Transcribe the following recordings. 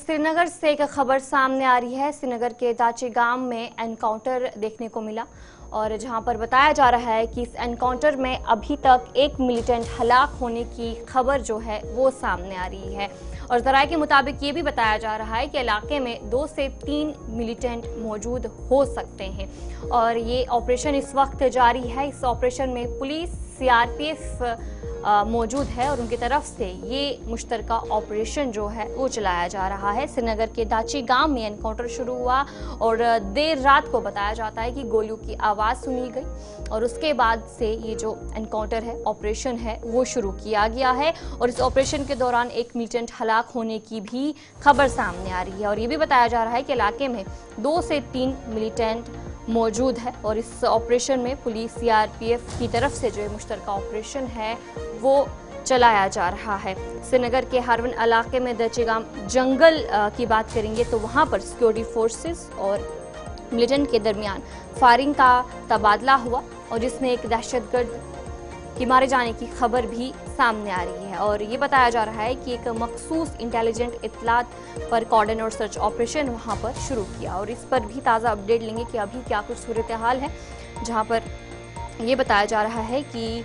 श्रीनगर से एक खबर सामने आ रही है। श्रीनगर के दाची गांव में एनकाउंटर देखने को मिला और जहां पर बताया जा रहा है कि इस एनकाउंटर में अभी तक एक मिलिटेंट हलाक होने की खबर जो है वो सामने आ रही है। और जराये के मुताबिक ये भी बताया जा रहा है कि इलाके में 2 से 3 मिलिटेंट मौजूद हो सकते हैं और ये ऑपरेशन इस वक्त जारी है। इस ऑपरेशन में पुलिस, सीआरपीएफ मौजूद है और उनकी तरफ से ये मुश्तरका ऑपरेशन जो है वो चलाया जा रहा है। श्रीनगर के दाची गांव में एनकाउंटर शुरू हुआ और देर रात को बताया जाता है कि गोलियों की आवाज़ सुनी गई और उसके बाद से ये जो एनकाउंटर है, ऑपरेशन है, वो शुरू किया गया है। और इस ऑपरेशन के दौरान एक मिलिटेंट हलाक होने की भी खबर सामने आ रही है और ये भी बताया जा रहा है कि इलाके में 2 से 3 मिलिटेंट मौजूद है और इस ऑपरेशन में पुलिस, सीआरपीएफ की तरफ से जो मुश्तरका ऑपरेशन है वो चलाया जा रहा है। श्रीनगर के हारवन इलाके में दचेगाम जंगल की बात करेंगे तो वहां पर सिक्योरिटी फोर्सेस और मिलिटेंट के दरमियान फायरिंग का तबादला हुआ और जिसमें एक दहशतगर्द की मारे जाने की खबर भी सामने आ रही है। और ये बताया जा रहा है कि एक मखसूस इंटेलिजेंट इत्तलात पर कॉर्डन और सर्च ऑपरेशन वहां पर शुरू किया और इस पर भी ताज़ा अपडेट लेंगे कि अभी क्या कुछ सूरत हाल है, जहां पर ये बताया जा रहा है कि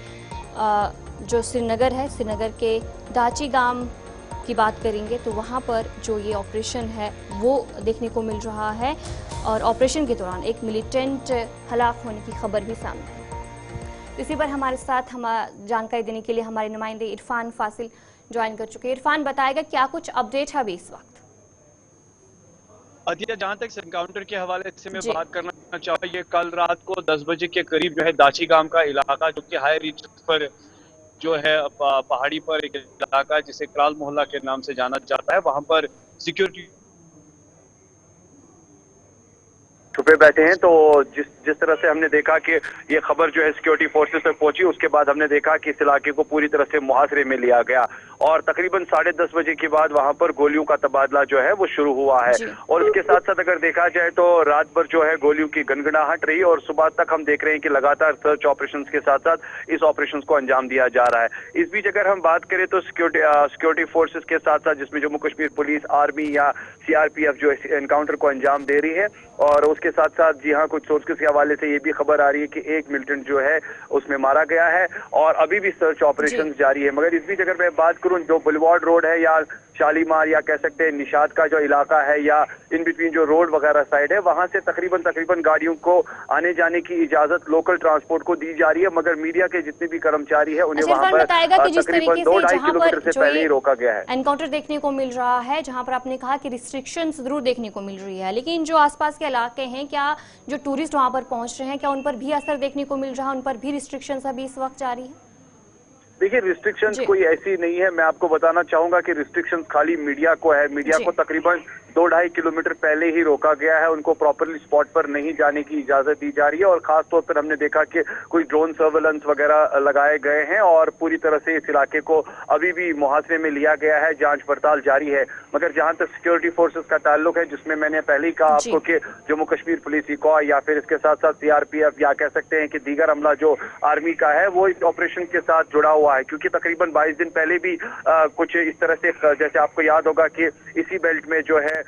जो श्रीनगर है, श्रीनगर के दाची गांव की बात करेंगे तो वहां पर जो ये ऑपरेशन है वो देखने को मिल रहा है और ऑपरेशन के दौरान एक मिलिटेंट हलाक होने की खबर भी सामने है। इसी पर हमारे साथ जानकारी देने के लिए हमारे नुमाइंदे इरफान फासिल ज्वाइन कर चुके हैं। इरफान, बताएगा क्या कुछ अपडेट है अभी इस वक्त? अदिया, जहां तक एनकाउंटर के हवाले से मैं बात करना चाहूँ, ये कल रात को 10 बजे के करीब जो है दाची गांव का इलाका, जो कि हाई रीच पर जो है पहाड़ी पर एक इलाका जिसे क्राल मोहल्ला के नाम से जाना जाता है, वहां पर सिक्योरिटी छुपे बैठे हैं। तो जिस तरह से हमने देखा कि ये खबर जो है सिक्योरिटी फोर्सेस तक पहुंची, उसके बाद हमने देखा कि इस इलाके को पूरी तरह से मुहासरे में लिया गया और तकरीबन 10:30 बजे के बाद वहां पर गोलियों का तबादला जो है वो शुरू हुआ है। और इसके साथ साथ अगर देखा जाए तो रात भर जो है गोलियों की गनगनाहट रही और सुबह तक हम देख रहे हैं कि लगातार सर्च ऑपरेशंस के साथ साथ इस ऑपरेशन को अंजाम दिया जा रहा है। इस बीच अगर हम बात करें तो सिक्योरिटी फोर्सेस के साथ साथ जिसमें जम्मू कश्मीर पुलिस, आर्मी या सीआरपीएफ जो एनकाउंटर को अंजाम दे रही है और उसके साथ साथ जी हाँ, कुछ सोर्सेस के हवाले से ये भी खबर आ रही है कि एक मिलिटेंट जो है उसमें मारा गया है और अभी भी सर्च ऑपरेशन जारी है। मगर इस बीच अगर मैं बात करूं, जो बुलवार्ड रोड है या शालीमार या कह सकते हैं निशात का जो इलाका है या इन बिटवीन जो रोड वगैरह साइड है, वहां से तकरीबन गाड़ियों को आने जाने की इजाजत लोकल ट्रांसपोर्ट को दी जा रही है। मगर मीडिया के जितने भी कर्मचारी है उन्हें वहां पर तकरीबन 2-2.5 किलोमीटर से पहले ही रोका गया है। एनकाउंटर देखने को मिल रहा है जहां पर आपने कहा कि रिस्ट्रिक्शंस जरूर देखने को मिल रही है, लेकिन जो आसपास के इलाके हैं, क्या जो टूरिस्ट वहां पर पहुंच रहे हैं, क्या उन पर भी असर देखने को मिल रहा है? उन पर भी रिस्ट्रिक्शंस अभी इस वक्त जारी है? देखिए, रिस्ट्रिक्शंस कोई ऐसी नहीं है। मैं आपको बताना चाहूंगा कि रिस्ट्रिक्शंस खाली मीडिया को है। मीडिया को तकरीबन 2-2.5 किलोमीटर पहले ही रोका गया है, उनको प्रॉपरली स्पॉट पर नहीं जाने की इजाजत दी जा रही है और खास तौर पर हमने देखा कि कोई ड्रोन सर्वेलेंस वगैरह लगाए गए हैं और पूरी तरह से इस इलाके को अभी भी मुहासरे में लिया गया है। जांच पड़ताल जारी है। मगर जहां तक सिक्योरिटी फोर्सेस का ताल्लुक है, जिसमें मैंने पहले ही कहा आपको कि जम्मू कश्मीर पुलिस, इकॉय या फिर इसके साथ साथ सीआरपीएफ या कह सकते हैं कि दीगर अमला जो आर्मी का है, वो इस ऑपरेशन के साथ जुड़ा हुआ है। क्योंकि तकरीबन 22 दिन पहले भी कुछ इस तरह से, जैसे आपको याद होगा कि इसी बेल्ट में जो है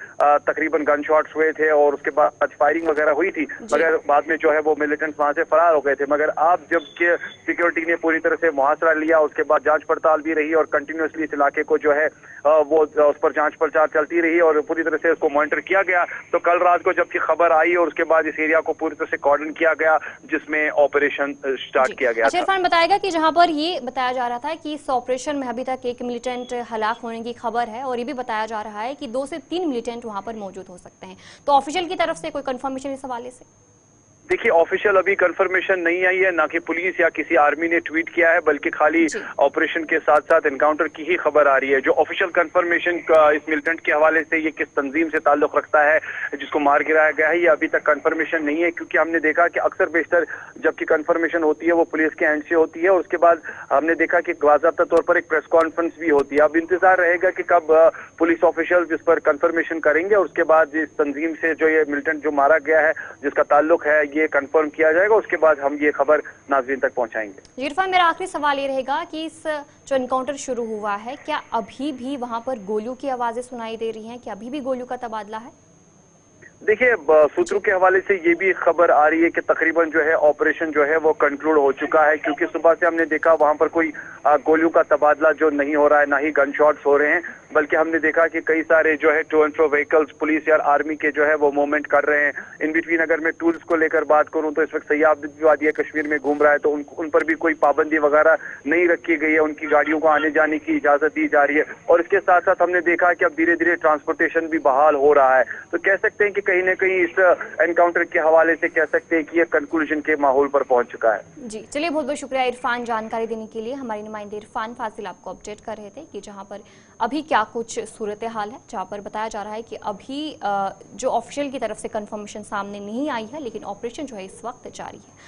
तकरीबन गन शॉट्स हुए थे और उसके बाद फायरिंग वगैरह हुई थी, मगर बाद में जो है वो मिलिटेंट्स वहां से फरार हो गए थे। मगर अब जब के सिक्योरिटी ने पूरी तरह से मुहासरा लिया, उसके बाद जांच पड़ताल भी रही और कंटिन्यूसली इस इलाके को जो है वो उस पर जांच पड़ताल चलती रही और पूरी तरह से उसको मॉनिटर किया गया। तो कल रात को जबकि खबर आई और उसके बाद इस एरिया को पूरी तरह से कॉर्डन किया गया, जिसमें ऑपरेशन स्टार्ट किया गया। इरफान, बताएगा कि जहां पर ये बताया जा रहा था कि इस ऑपरेशन में अभी तक एक मिलिटेंट हलाक होने की खबर है और ये भी बताया जा रहा है कि 2 से 3 मिलिटेंट वहां पर मौजूद हो सकते हैं, तो ऑफिशियल की तरफ से कोई कंफर्मेशन इस हवाले से? देखिए, ऑफिशियल अभी कंफर्मेशन नहीं आई है, ना कि पुलिस या किसी आर्मी ने ट्वीट किया है, बल्कि खाली ऑपरेशन के साथ साथ एनकाउंटर की ही खबर आ रही है। जो ऑफिशियल कंफर्मेशन इस मिलिटेंट के हवाले से ये किस तंजीम से ताल्लुक रखता है जिसको मार गिराया गया है, ये अभी तक कंफर्मेशन नहीं है। क्योंकि हमने देखा कि अक्सर बेशतर जबकि कंफर्मेशन होती है वो पुलिस के एंड से होती है और उसके बाद हमने देखा कि बाज़ाब्ता तौर पर एक प्रेस कॉन्फ्रेंस भी होती है। अब इंतजार रहेगा कि कब पुलिस ऑफिशियल इस पर कंफर्मेशन करेंगे और उसके बाद इस तंजीम से जो ये मिलिटेंट जो मारा गया है, जिसका ताल्लुक है ये कंफर्म किया जाएगा, उसके बाद हम ये खबर नाज़रीन तक पहुंचाएंगे। इरफान, मेरा आखिरी सवाल ये रहेगा कि इस जो एनकाउंटर शुरू हुआ है, क्या अभी भी वहां पर गोलियों की आवाजें सुनाई दे रही हैं? क्या अभी भी गोलियों का तबादला है? देखिए, सूत्रों के हवाले से ये भी खबर आ रही है कि तकरीबन जो है ऑपरेशन जो है वो कंक्लूड हो चुका है, क्योंकि सुबह से हमने देखा वहां पर कोई गोलियों का तबादला जो नहीं हो रहा है, ना ही गन शॉट्स हो रहे हैं, बल्कि हमने देखा कि कई सारे जो है to and fro vehicles police या आर्मी के जो है वो मूवमेंट कर रहे हैं। इन बिटवीन अगर मैं टूल्स को लेकर बात करूं तो इस वक्त सयाब वादिया कश्मीर में घूम रहा है, तो उन पर भी कोई पाबंदी वगैरह नहीं रखी गई है, उनकी गाड़ियों को आने जाने की इजाजत दी जा रही है। और इसके साथ साथ हमने देखा कि अब धीरे धीरे ट्रांसपोर्टेशन भी बहाल हो रहा है। तो कह सकते हैं कि कहीं ना कहीं इस एनकाउंटर के हवाले से कह सकते हैं कि यह कंक्लूजन के माहौल पर पहुंच चुका है। जी, चलिए, बहुत बहुत शुक्रिया इरफान जानकारी देने के लिए। हमारे नुमाइंदे इरफान फासिल आपको अपडेट कर रहे थे कि जहां पर अभी क्या कुछ सूरत हाल है, जहां पर बताया जा रहा है कि अभी जो ऑफिशियल की तरफ से कंफर्मेशन सामने नहीं आई है, लेकिन ऑपरेशन जो है इस वक्त जारी है।